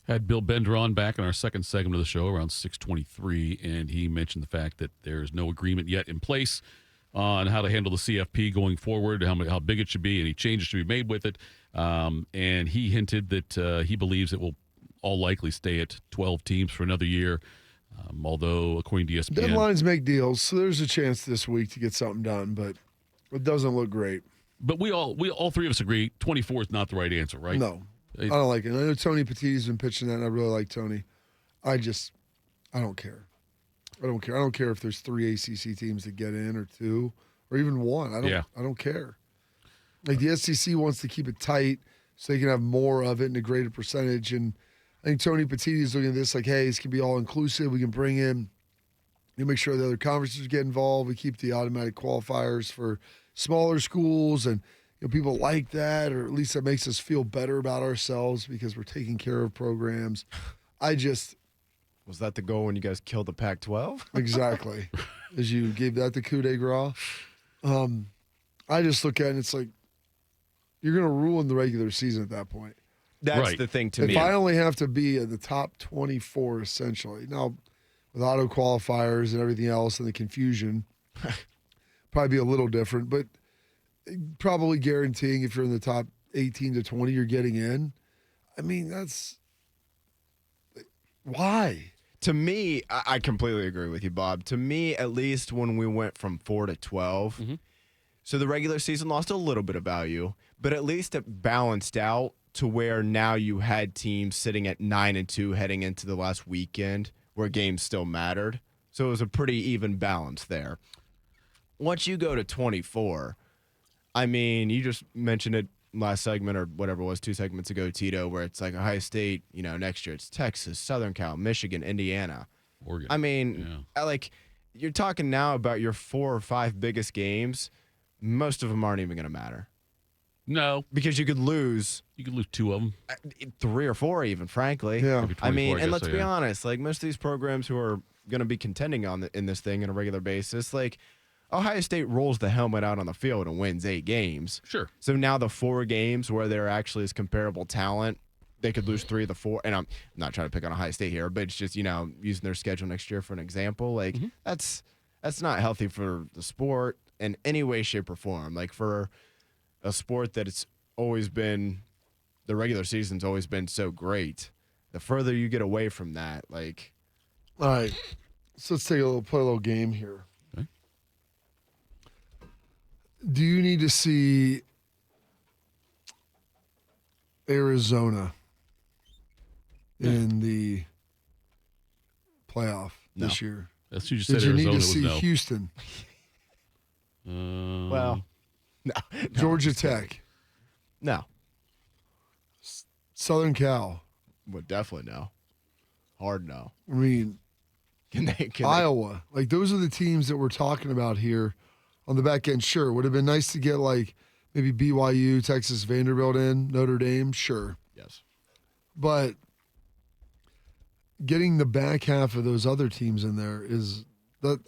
Had Bill Bender on back in our second segment of the show around 6:23, and he mentioned the fact that there's no agreement yet in place on how to handle the CFP going forward, how big it should be, any changes should be made with it. And he hinted that he believes it will all likely stay at 12 teams for another year, although according to ESPN, deadlines make deals, so there's a chance this week to get something done, but it doesn't look great. But we all three of us agree 24 is not the right answer, right? No, I don't like it. I know Tony Petit's been pitching that, and I really like Tony. I don't care. I don't care if there's 3 ACC teams that get in or 2 or even 1. I don't care. Like the SEC wants to keep it tight so they can have more of it and a greater percentage. And I think Tony Petit is looking at this like, hey, this can be all inclusive. We can bring in, make sure the other conferences get involved. We keep the automatic qualifiers for smaller schools, and people like that, or at least that makes us feel better about ourselves because we're taking care of programs. Was that the goal when you guys killed the Pac-12? Exactly. As you gave that the coup de grace. I just look at it and it's like, you're going to ruin the regular season at that point. That's the thing to me. If I only have to be in the top 24, essentially. Now, with auto qualifiers and everything else and the confusion, probably be a little different, but probably guaranteeing if you're in the top 18 to 20, you're getting in. I mean, that's why? To me, I completely agree with you, Bob. To me, at least when we went from 4 to 12, so the regular season lost a little bit of value, but at least it balanced out to where now you had teams sitting at 9-2 heading into the last weekend where games still mattered. So it was a pretty even balance there. Once you go to 24, I mean, you just mentioned it last segment or whatever it was, 2 segments ago, Tito, where it's like Ohio State, next year it's Texas, Southern Cal, Michigan, Indiana. Oregon. I mean, you're talking now about your 4 or 5 biggest games. Most of them aren't even going to matter. No. Because you could lose. You could lose 2 of them. 3 or 4 even, frankly. Yeah. I mean, and let's be honest, like most of these programs who are going to be contending in this thing on a regular basis, like Ohio State rolls the helmet out on the field and wins 8 games. Sure. So now the 4 games where there actually is comparable talent, they could lose 3 of the 4. And I'm not trying to pick on Ohio State here, but it's just, using their schedule next year for an example. Like, that's not healthy for the sport in any way, shape, or form. Like, for a sport that it's always been, the regular season's always been so great, the further you get away from that, like. All right. So let's play a little game here. Okay. Do you need to see Arizona in the playoff this year? That's who you said. Did you Arizona need to see no. Houston? Well, no. Georgia Tech. No. Southern Cal. Well, definitely no. Hard no. I mean, Can they? Iowa. Like, those are the teams that we're talking about here on the back end. Sure. Would have been nice to get, like, maybe BYU, Texas, Vanderbilt in, Notre Dame. Sure. Yes. But getting the back half of those other teams in there is that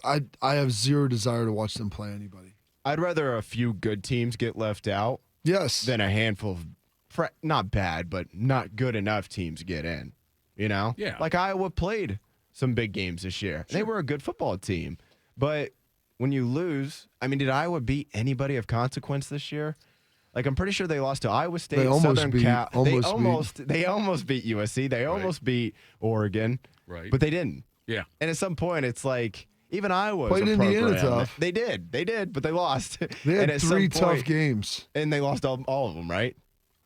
I have zero desire to watch them play anybody. I'd rather a few good teams get left out Yes. than a handful of not bad, but not good enough teams get in. Yeah. Like Iowa played some big games this year. Sure. They were a good football team. But when you lose, I mean, did Iowa beat anybody of consequence this year? Like, I'm pretty sure they lost to Iowa State, Southern Cal. They almost beat USC. They almost beat Oregon. Right. But they didn't. Yeah. And at some point, it's like, even Iowa Played was a Indiana program. tough. They did, but they lost. They had And at 3 some point- tough games. And they lost all of them, right?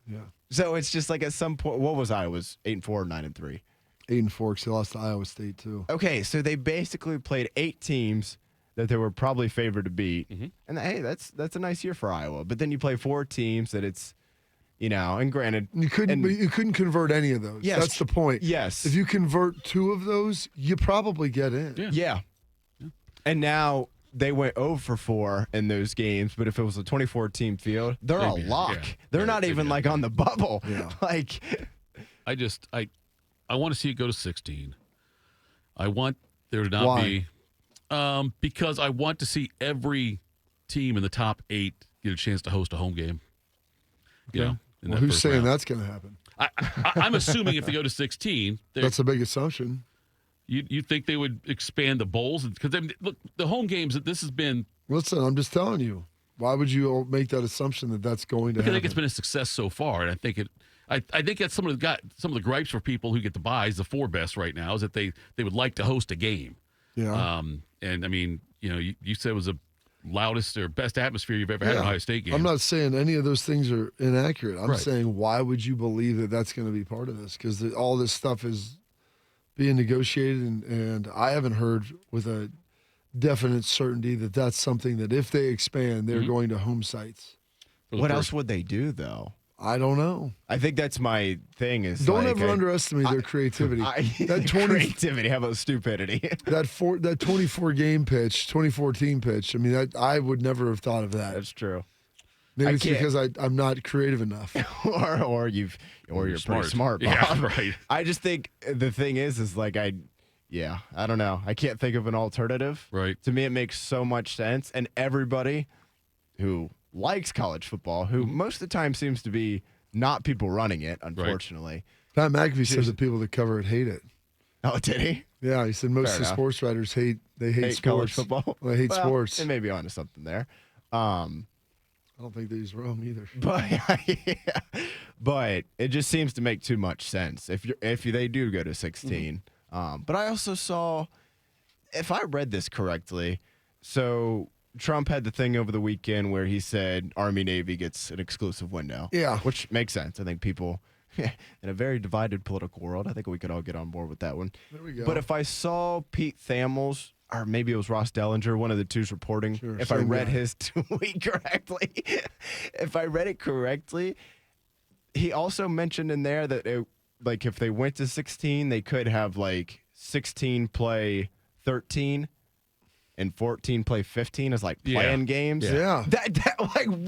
Yeah. So it's just like at some point, what was Iowa's 8-4 or 9-3? 8-4 because they lost to Iowa State too. Okay, so they basically played 8 teams that they were probably favored to beat, and hey, that's a nice year for Iowa. But then you play 4 teams that it's, and granted, You couldn't convert any of those. Yes. That's the point. Yes. If you convert 2 of those, you probably get in. Yeah. And now they went 0 for 4 in those games, but if it was a 24-team field, they're a lock. Yeah. They're not even like on the bubble. Yeah. Like, I want to see it go to 16. I want there to not Why? be because I want to see every team in the top 8 get a chance to host a home game. Well, who's saying that's going to happen? I'm assuming if they go to 16, that's a big assumption. You think they would expand the bowls? Because look, the home games that this has been. Listen, I'm just telling you. Why would you make that assumption that that's going to happen? I think it's been a success so far, and I think it. I think that's some of the gripes for people who get the buys. The 4 best right now is that they would like to host a game. Yeah. And I mean, you said it was the loudest or best atmosphere you've ever had at Ohio State game. I'm not saying any of those things are inaccurate. I'm Right. saying why would you believe that that's going to be part of this? Because all this stuff is being negotiated, and I haven't heard with a definite certainty that that's something that if they expand, they're going to home sites. What else would they do, though? I don't know. I think that's my thing. Is don't ever underestimate their creativity. That creativity, how about stupidity? that 24 game pitch, 2014 pitch. I mean, I would never have thought of that. That's true. Maybe it's because I'm not creative enough, or you're pretty smart, Bob. Yeah, right. I just think the thing is like I don't know. I can't think of an alternative. Right. To me, it makes so much sense, and everybody who likes college football, who most of the time seems to be not people running it, unfortunately. Pat McAfee said the people that cover it hate it. Oh, did he? Yeah, he said most Fair of the enough. sports writers hate College sports. football. Well, they hate sports. They may be onto something there. I don't think that he's wrong either. But it just seems to make too much sense if they do go to 16. But I also saw, if I read this correctly, so Trump had the thing over the weekend where he said Army-Navy gets an exclusive window. Yeah. Which makes sense. I think people, in a very divided political world, I think we could all get on board with that one. There we go. But if I saw Pete Thamels, or maybe it was Ross Dellinger, one of the two's reporting, Sure, if I same read guy. his tweet correctly, if I read it correctly, he also mentioned in there that if they went to 16, they could have 16 play 13 and 14 play 15 as playing games. Yeah. That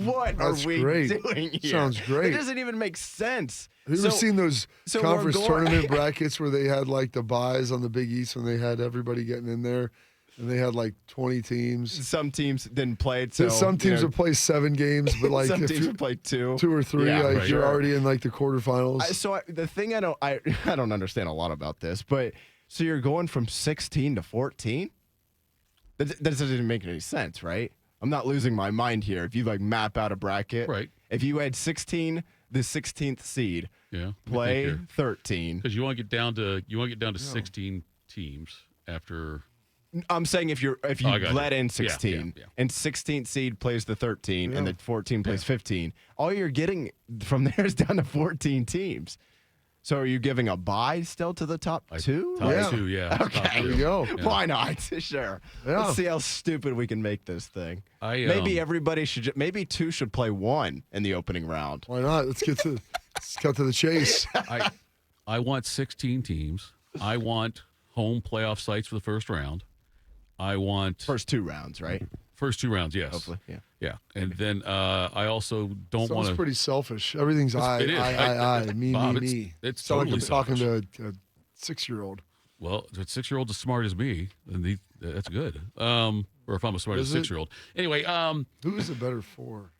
what That's are we great. doing here? Sounds great. It doesn't even make sense. Have you ever seen those so conference we're going- tournament brackets where they had the buys on the Big East when they had everybody getting in there, and they had 20 teams? Some teams didn't play it, so Some teams would play 7 games, but some if teams you would play 2 or 3, Yeah, right. you're Sure. already in the quarterfinals. The thing I don't understand a lot about this, but so you're going from 16 to 14? That doesn't even make any sense, right? I'm not losing my mind here. If you map out a bracket, Right. If you had 16, the 16th seed, play 13. Because you want to get down to 16 teams after. I'm saying if you let in 16 Yeah. and 16th seed plays the 13 and the 14 plays 15, all you're getting from there is down to 14 teams. So are you giving a bye still to the top 2? Top 2, yeah. Okay. Top There two. you go. Yeah. Why not? Sure. Yeah. Let's see how stupid we can make this thing. Maybe Everybody should. Maybe 2 should play 1 in the opening round. Why not? Let's cut to the chase. I want 16 teams. I want home playoff sites for the first round. I want First 2 rounds, right? first 2 rounds, yes. Hopefully, yeah. Yeah, and then I also don't want Sounds to. pretty selfish. Everything's It is. I, me, Bob, me. it's Sound totally like I'm talking selfish. to a 6-year-old. Well, if a 6-year-old as smart as me, then that's good. Or if I'm as smart as Is a it? 6-year-old. Anyway, Who is it better for?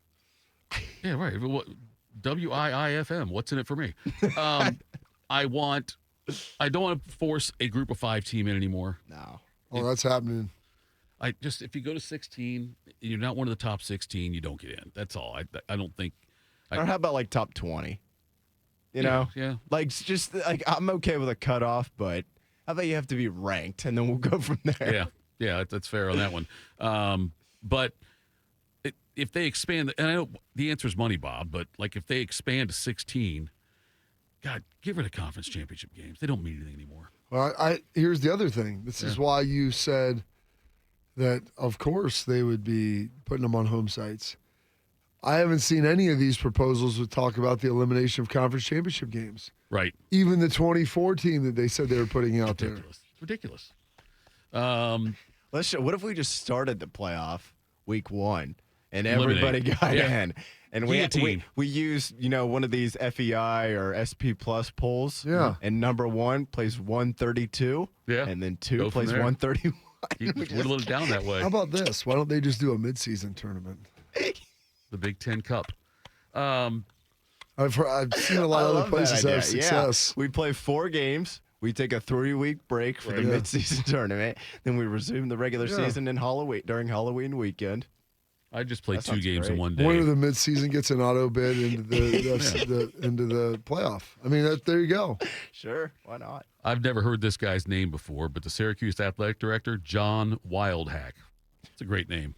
yeah, right. WIIFM. What's in it for me? I don't want to force a group of 5 team in anymore. No. Oh, that's happening. If you go to 16, you're not one of the top 16, you don't get in. That's all. I don't think. Or how about top 20? You know? Yeah. Just I'm okay with a cutoff, but how about you have to be ranked and then we'll go from there. Yeah, that's fair on that one. But if they expand, and I know the answer is money, Bob, but if they expand to 16, God, get rid of conference championship games. They don't mean anything anymore. Well, here's the other thing. This is why you said that, of course, they would be putting them on home sites. I haven't seen any of these proposals that talk about the elimination of conference championship games. Right. Even the 24 team that they said they were putting out there. Ridiculous. What if we just started the playoff week 1 and everybody Eliminate. got Yeah. in? And we Guillotine. use one of these FEI or SP Plus polls. Yeah. And number 1 plays 132. Yeah. And then 2 Go from plays there. 131. You whittle it down that way. How about this? Why don't they just do a midseason tournament? The Big Ten Cup. I I've seen a lot of other places have success. Yeah. We play 4 games. We take a 3-week break for the midseason tournament. Then we resume the regular season during Halloween weekend. I just played 2 games in one day. Winner of the midseason gets an auto bid into the playoff. I mean, there you go. Sure, why not? I've never heard this guy's name before, but the Syracuse athletic director, John Wildhack. It's a great name.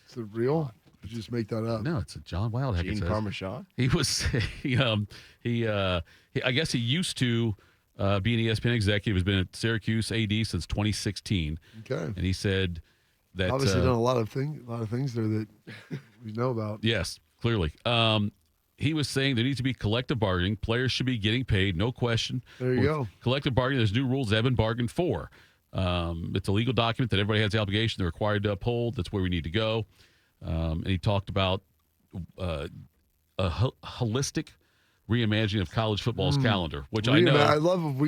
Is it real? Did you just make that up? No, it's a John Wildhack. Gene Parmesan. He was I guess he used to be an ESPN executive. Has been at Syracuse AD since 2016. Okay. And he said that obviously done a lot of things there that we know about. Yes, clearly. He was saying there needs to be collective bargaining. Players should be getting paid, no question. There you go. Collective bargaining, there's new rules that have been bargained for. It's a legal document that everybody has the obligation, they're required to uphold. That's where we need to go. And he talked about a holistic reimagining of college football's calendar, which I know. I love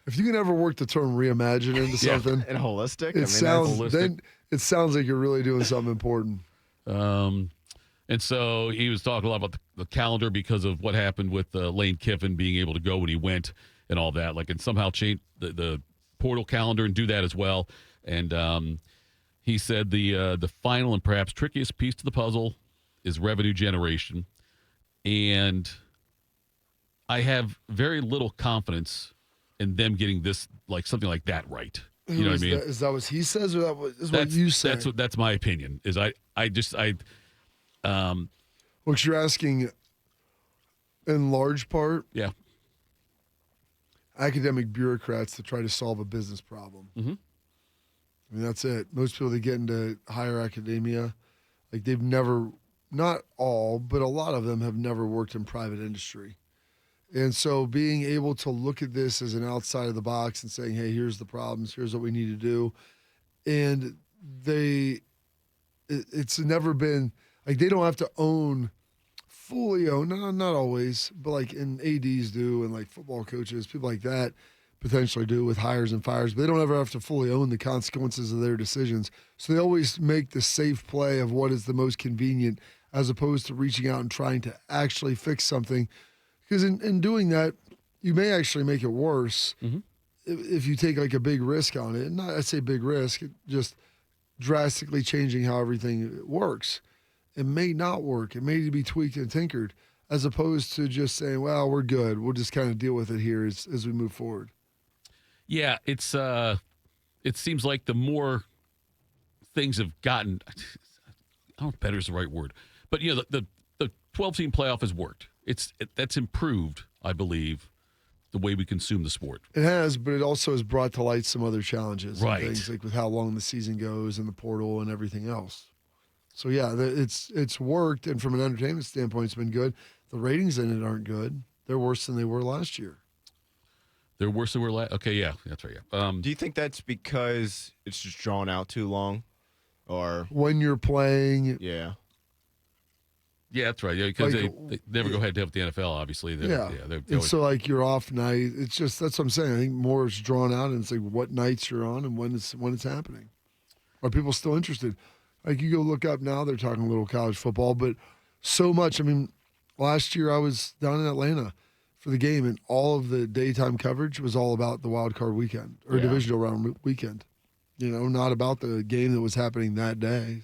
if you can ever work the term reimagine into something. And holistic. It sounds like you're really doing something important. And so he was talking a lot about the calendar because of what happened with Lane Kiffin being able to go when he went and all that. And somehow change the portal calendar and do that as well. And he said the final and perhaps trickiest piece to the puzzle is revenue generation. And I have very little confidence in them getting this, something like that right. You know what I mean? Is that what he says, or that's what you say? That's my opinion. Is what you're asking, in large part, academic bureaucrats to try to solve a business problem. Mm-hmm. I mean, that's it. Most people that get into higher academia, they've never, not all, but a lot of them have never worked in private industry. And so being able to look at this as an outside of the box and saying, hey, here's the problems, here's what we need to do. And it's never been, they don't have to fully own, not always, but in ADs do, and football coaches, people like that potentially do with hires and fires, but they don't ever have to fully own the consequences of their decisions. So they always make the safe play of what is the most convenient, as opposed to reaching out and trying to actually fix something. Because in doing that, you may actually make it worse if you take a big risk on it. And I say big risk, just drastically changing how everything works. It may not work. It may need to be tweaked and tinkered, as opposed to just saying, well, we're good. We'll just kind of deal with it here as we move forward. Yeah, it seems like the more things have gotten, I don't know if better is the right word, but the 12-team playoff has worked. That's improved, I believe, the way we consume the sport. It has, but it also has brought to light some other challenges. Right. And things with how long the season goes and the portal and everything else. So, yeah, it's worked, and from an entertainment standpoint, it's been good. The ratings in it aren't good. They're worse than they were last year. They're worse than we were last. Okay, yeah, that's right. Yeah. Do you think that's because it's just drawn out too long, or when you're playing? Yeah. Yeah, that's right. Yeah, because they never go head to head with the NFL. Obviously, So your off night, it's just that's what I'm saying. I think more is drawn out, and it's what nights you're on and when it's happening. Are people still interested? You go look up now, they're talking a little college football, but so much. I mean, last year I was down in Atlanta for the game, and all of the daytime coverage was all about the wild card weekend or divisional round weekend. Not about the game that was happening that day.